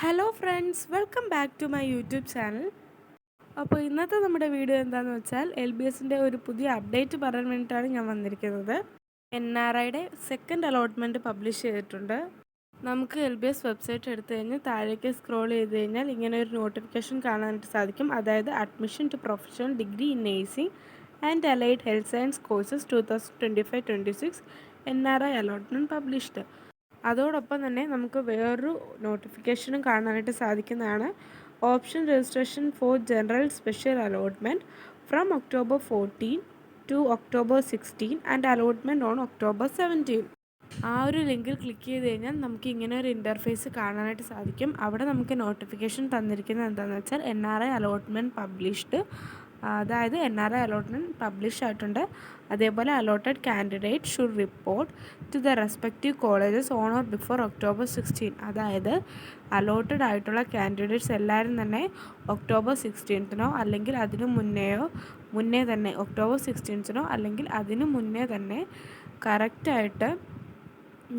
Hello friends, welcome back to my YouTube channel. അപ്പോൾ ഇന്നത്തെ നമ്മുടെ വീഡിയോ എന്താണെന്ന് വെച്ചാൽ LBSൻ്റെ ഒരു പുതിയ അപ്ഡേറ്റ് പറയാൻ വേണ്ടിയിട്ടാണ് ഞാൻ വന്നിരിക്കുന്നത്. NRIയുടെ സെക്കൻഡ് അലോട്ട്മെൻറ്റ് പബ്ലിഷ് ചെയ്തിട്ടുണ്ട്. നമുക്ക് LBS വെബ്സൈറ്റ് എടുത്തു കഴിഞ്ഞ് താഴേക്ക് സ്ക്രോൾ ചെയ്ത് കഴിഞ്ഞാൽ ഇങ്ങനെ ഒരു നോട്ടിഫിക്കേഷൻ കാണാനായിട്ട് സാധിക്കും. അതായത് admission to professional degree in nursing and allied health science courses 2025-26 NRI allotment published. അതോടൊപ്പം തന്നെ നമുക്ക് വേറൊരു നോട്ടിഫിക്കേഷനും കാണാനായിട്ട് സാധിക്കുന്നതാണ്. Option registration for general special allotment from October 14 to October 16 and allotment on October 17. ആ ഒരു ലിങ്കിൽ ക്ലിക്ക് ചെയ്ത് കഴിഞ്ഞാൽ നമുക്ക് ഇങ്ങനെ ഒരു ഇൻ്റർഫേസ് കാണാനായിട്ട് സാധിക്കും. അവിടെ നമുക്ക് നോട്ടിഫിക്കേഷൻ തന്നിരിക്കുന്നത് എന്താണെന്ന് വെച്ചാൽ NRI അലോട്ട്മെൻറ്റ് പബ്ലിഷ്ഡ്, അതായത് NRI അലോട്ട്മെൻറ്റ് പബ്ലിഷ് ആയിട്ടുണ്ട്. അതേപോലെ allotted candidate should report to the respective colleges on or before October 16. അതായത് അലോട്ടഡ് ആയിട്ടുള്ള കാൻഡിഡേറ്റ്സ് എല്ലാവരും തന്നെ October 16 അല്ലെങ്കിൽ അതിനു മുന്നേ തന്നെ October 16 അല്ലെങ്കിൽ അതിനു മുന്നേ തന്നെ കറക്റ്റായിട്ട്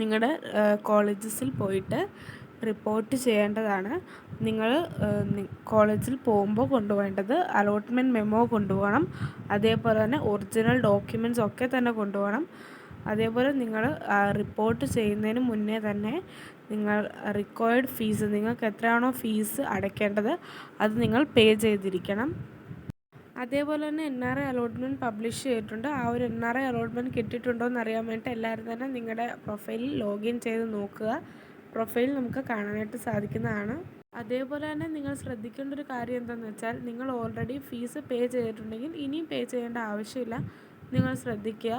നിങ്ങളുടെ കോളേജസിൽ പോയിട്ട് റിപ്പോർട്ട് ചെയ്യേണ്ടതാണ്. നിങ്ങൾ കോളേജിൽ പോകുമ്പോൾ കൊണ്ടുപോകേണ്ടത് അലോട്ട്മെൻറ്റ് മെമ്മോ കൊണ്ടുപോകണം. അതേപോലെ തന്നെ ഒറിജിനൽ ഡോക്യുമെൻറ്റ്സ് ഒക്കെ തന്നെ കൊണ്ടുപോകണം. അതേപോലെ നിങ്ങൾ റിപ്പോർട്ട് ചെയ്യുന്നതിന് മുന്നേ തന്നെ നിങ്ങൾ റിക്വയർഡ് ഫീസ്, നിങ്ങൾക്ക് എത്രയാണോ ഫീസ് അടയ്ക്കേണ്ടത് അത് നിങ്ങൾ പേ ചെയ്തിരിക്കണം. അതേപോലെ തന്നെ NRI അലോട്ട്മെൻറ്റ് പബ്ലിഷ് ചെയ്തിട്ടുണ്ട്. ആ ഒരു NRI അലോട്ട്മെൻറ്റ് കിട്ടിയിട്ടുണ്ടോ എന്ന് അറിയാൻ വേണ്ടിയിട്ട് എല്ലാവരും തന്നെ നിങ്ങളുടെ പ്രൊഫൈലിൽ ലോഗിൻ ചെയ്ത് നോക്കുക. പ്രൊഫൈൽ നമുക്ക് കാണാനായിട്ട് സാധിക്കുന്നതാണ്. അതേപോലെ തന്നെ നിങ്ങൾ ശ്രദ്ധിക്കേണ്ട ഒരു കാര്യം എന്താണെന്ന് വെച്ചാൽ, നിങ്ങൾ ഓൾറെഡി ഫീസ് പേ ചെയ്തിട്ടുണ്ടെങ്കിൽ ഇനിയും പേ ചെയ്യേണ്ട ആവശ്യമില്ല. നിങ്ങൾ ശ്രദ്ധിക്കുക.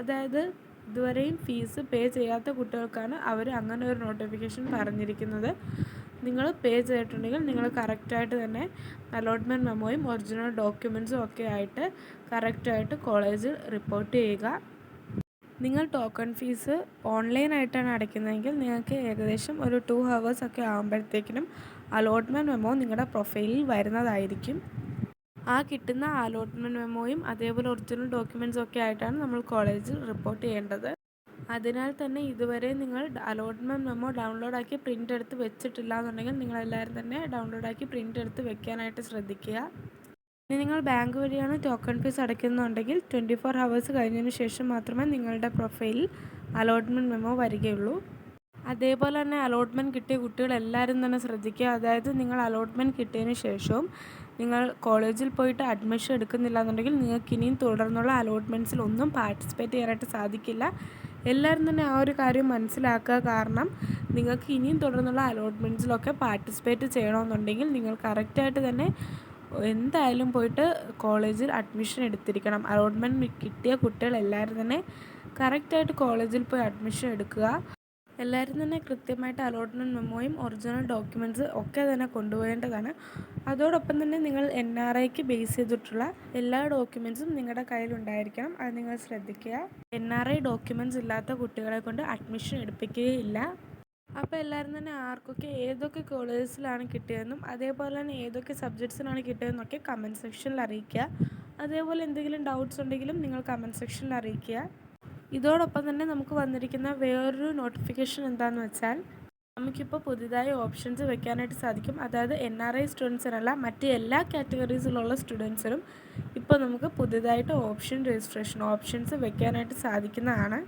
അതായത് ഇതുവരെയും ഫീസ് പേ ചെയ്യാത്ത കുട്ടികൾക്കാണ് അവർ അങ്ങനെ ഒരു നോട്ടിഫിക്കേഷൻ പറഞ്ഞിരിക്കുന്നത്. നിങ്ങൾ പേ ചെയ്തിട്ടുണ്ടെങ്കിൽ നിങ്ങൾ കറക്റ്റായിട്ട് തന്നെ അലോട്ട്മെൻറ്റ് മെമ്മോയും ഒറിജിനൽ ഡോക്യുമെൻറ്റ്സും ഒക്കെ ആയിട്ട് കറക്റ്റായിട്ട് കോളേജിൽ റിപ്പോർട്ട് ചെയ്യുക. നിങ്ങൾ ടോക്കൺ ഫീസ് ഓൺലൈനായിട്ടാണ് അടയ്ക്കുന്നതെങ്കിൽ നിങ്ങൾക്ക് ഏകദേശം ഒരു 2 hours ഒക്കെ ആകുമ്പോഴത്തേക്കിനും അലോട്ട്മെൻറ്റ് മെമ്മോ നിങ്ങളുടെ പ്രൊഫൈലിൽ വരുന്നതായിരിക്കും. ആ കിട്ടുന്ന അലോട്ട്മെൻറ്റ് മെമ്മോയും അതേപോലെ ഒറിജിനൽ ഡോക്യുമെൻറ്റ്സും ഒക്കെ ആയിട്ടാണ് നമ്മൾ കോളേജിൽ റിപ്പോർട്ട് ചെയ്യേണ്ടത്. അതിനാൽ തന്നെ ഇതുവരെ നിങ്ങൾ അലോട്ട്മെൻറ്റ് മെമ്മോ ഡൗൺലോഡാക്കി പ്രിൻ്റ് എടുത്ത് വെച്ചിട്ടില്ല എന്നുണ്ടെങ്കിൽ നിങ്ങളെല്ലാവരും തന്നെ ഡൗൺലോഡാക്കി പ്രിൻ്റ് എടുത്ത് വെക്കാനായിട്ട് ശ്രദ്ധിക്കുക. ഇനി നിങ്ങൾ ബാങ്ക് വഴിയാണ് ടോക്കൺ ഫീസ് അടയ്ക്കുന്നുണ്ടെങ്കിൽ 24 hours കഴിഞ്ഞതിന് ശേഷം മാത്രമേ നിങ്ങളുടെ പ്രൊഫൈലിൽ അലോട്ട്മെൻറ്റ് മെമ്മോ വരികയുള്ളൂ. അതേപോലെ തന്നെ അലോട്ട്മെൻറ്റ് കിട്ടിയ കുട്ടികളെല്ലാവരും തന്നെ ശ്രദ്ധിക്കുക. അതായത് നിങ്ങൾ അലോട്ട്മെൻറ്റ് കിട്ടിയതിന് ശേഷവും നിങ്ങൾ കോളേജിൽ പോയിട്ട് അഡ്മിഷൻ എടുക്കുന്നില്ല എന്നുണ്ടെങ്കിൽ നിങ്ങൾക്ക് ഇനിയും തുടർന്നുള്ള അലോട്ട്മെൻറ്റ്സിൽ ഒന്നും പാർട്ടിസിപ്പേറ്റ് ചെയ്യാനായിട്ട് സാധിക്കില്ല. എല്ലാവരും തന്നെ ആ ഒരു കാര്യം മനസ്സിലാക്കുക. കാരണം നിങ്ങൾക്ക് ഇനിയും തുടർന്നുള്ള അലോട്ട്മെൻറ്റ്സിലൊക്കെ പാർട്ടിസിപ്പേറ്റ് ചെയ്യണമെന്നുണ്ടെങ്കിൽ നിങ്ങൾ കറക്റ്റായിട്ട് തന്നെ എന്തായാലും പോയിട്ട് കോളേജിൽ അഡ്മിഷൻ എടുത്തിരിക്കണം. അലോട്ട്മെൻറ്റ് കിട്ടിയ കുട്ടികൾ എല്ലാവരും തന്നെ കറക്റ്റായിട്ട് കോളേജിൽ പോയി അഡ്മിഷൻ എടുക്കുക. എല്ലാവരും തന്നെ കൃത്യമായിട്ട് അലോട്ട്മെൻറ്റ് മെമ്മോയും ഒറിജിനൽ ഡോക്യുമെൻറ്റ്സ് ഒക്കെ തന്നെ കൊണ്ടുപോകേണ്ടതാണ്. അതോടൊപ്പം തന്നെ നിങ്ങൾ NRIക്ക് ബേസ് ചെയ്തിട്ടുള്ള എല്ലാ ഡോക്യുമെൻറ്റ്സും നിങ്ങളുടെ കയ്യിലുണ്ടായിരിക്കണം. അത് നിങ്ങൾ ശ്രദ്ധിക്കുക. NRI ഡോക്യുമെൻറ്റ്സ് ഇല്ലാത്ത കുട്ടികളെ കൊണ്ട് അഡ്മിഷൻ എടുപ്പിക്കുകയില്ല. അപ്പോൾ എല്ലാവരും തന്നെ ആർക്കൊക്കെ ഏതൊക്കെ കോളേജസിലാണ് കിട്ടിയതെന്നും അതേപോലെ തന്നെ ഏതൊക്കെ സബ്ജക്ട്സിനാണ് കിട്ടിയതെന്നൊക്കെ കമൻറ്റ് സെക്ഷനിൽ അറിയിക്കുക. അതേപോലെ എന്തെങ്കിലും ഡൗട്ട്സ് ഉണ്ടെങ്കിലും നിങ്ങൾ കമൻറ്റ് സെക്ഷനിൽ അറിയിക്കുക. ഇതോടൊപ്പം തന്നെ നമുക്ക് വന്നിരിക്കുന്ന വേറൊരു നോട്ടിഫിക്കേഷൻ എന്താണെന്ന് വെച്ചാൽ, നമുക്കിപ്പോൾ പുതിയതായി ഓപ്ഷൻസ് വെക്കാനായിട്ട് സാധിക്കും. അതായത് NRI സ്റ്റുഡൻസിനല്ല, മറ്റ് എല്ലാ കാറ്റഗറീസിലുള്ള സ്റ്റുഡൻസിനും ഇപ്പോൾ നമുക്ക് പുതിയതായിട്ട് ഓപ്ഷൻസ് വെക്കാനായിട്ട് സാധിക്കുന്നതാണ്.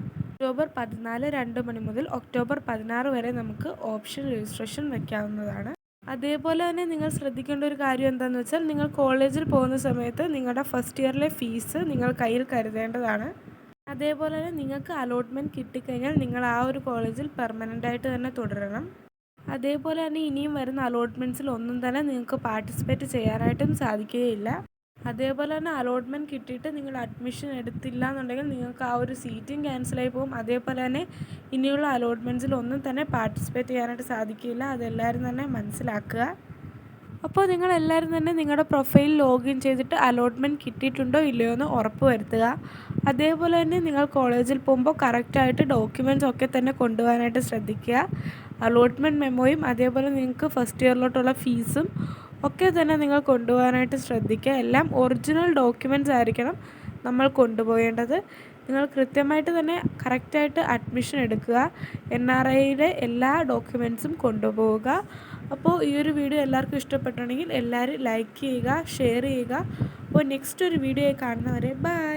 October 14 2 മണി മുതൽ October 16 വരെ നമുക്ക് ഓപ്ഷൻ രജിസ്ട്രേഷൻ വെക്കാവുന്നതാണ്. അതേപോലെ തന്നെ നിങ്ങൾ ശ്രദ്ധിക്കേണ്ട ഒരു കാര്യം എന്താണെന്ന് വെച്ചാൽ, നിങ്ങൾ കോളേജിൽ പോകുന്ന സമയത്ത് നിങ്ങളുടെ ഫസ്റ്റ് ഇയറിലെ ഫീസ് നിങ്ങൾ കയ്യിൽ കരുതേണ്ടതാണ്. അതേപോലെ തന്നെ നിങ്ങൾക്ക് അലോട്ട്മെൻറ്റ് കിട്ടിക്കഴിഞ്ഞാൽ നിങ്ങൾ ആ ഒരു കോളേജിൽ പെർമനൻ്റായിട്ട് തന്നെ തുടരണം. അതേപോലെ തന്നെ ഇനിയും വരുന്ന അലോട്ട്മെൻറ്റ്സിൽ ഒന്നും തന്നെ നിങ്ങൾക്ക് പാർട്ടിസിപ്പേറ്റ് ചെയ്യാനായിട്ടും സാധിക്കുകയില്ല. അതേപോലെ തന്നെ അലോട്ട്മെൻറ്റ് കിട്ടിയിട്ട് നിങ്ങൾ അഡ്മിഷൻ എടുത്തില്ല എന്നുണ്ടെങ്കിൽ നിങ്ങൾക്ക് ആ ഒരു സീറ്റും ക്യാൻസലായി പോകും. അതേപോലെ തന്നെ ഇനിയുള്ള അലോട്ട്മെൻറ്റ്സിൽ ഒന്നും തന്നെ പാർട്ടിസിപ്പേറ്റ് ചെയ്യാനായിട്ട് സാധിക്കില്ല. അതെല്ലാവരും തന്നെ മനസ്സിലാക്കുക. അപ്പോൾ നിങ്ങളെല്ലാവരും തന്നെ നിങ്ങളുടെ പ്രൊഫൈൽ ലോഗിൻ ചെയ്തിട്ട് അലോട്ട്മെൻറ്റ് കിട്ടിയിട്ടുണ്ടോ ഇല്ലയോ എന്ന് ഉറപ്പ് വരുത്തുക. അതേപോലെ തന്നെ നിങ്ങൾ കോളേജിൽ പോകുമ്പോൾ കറക്റ്റായിട്ട് ഡോക്യുമെൻറ്റ്സ് ഒക്കെ തന്നെ കൊണ്ടുപോകാനായിട്ട് ശ്രദ്ധിക്കുക. അലോട്ട്മെൻറ്റ് മെമ്മോയും അതേപോലെ നിങ്ങൾക്ക് ഫസ്റ്റ് ഇയറിലോട്ടുള്ള ഫീസും ഒക്കെ തന്നെ നിങ്ങൾ കൊണ്ടുപോകാനായിട്ട് ശ്രദ്ധിക്കുക. എല്ലാം ഒറിജിനൽ ഡോക്യുമെൻറ്റ്സ് ആയിരിക്കണം നമ്മൾ കൊണ്ടുപോകേണ്ടത്. നിങ്ങൾ കൃത്യമായിട്ട് തന്നെ കറക്റ്റായിട്ട് അഡ്മിഷൻ എടുക്കുക. NRIയുടെ എല്ലാ ഡോക്യുമെൻറ്റ്സും കൊണ്ടുപോവുക. അപ്പോൾ ഈ ഒരു വീഡിയോ എല്ലാവർക്കും ഇഷ്ടപ്പെട്ടുണ്ടെങ്കിൽ എല്ലാവരും ലൈക്ക് ചെയ്യുക, ഷെയർ ചെയ്യുക. അപ്പോൾ നെക്സ്റ്റ് ഒരു വീഡിയോ കാണുന്നവരെ ബൈ.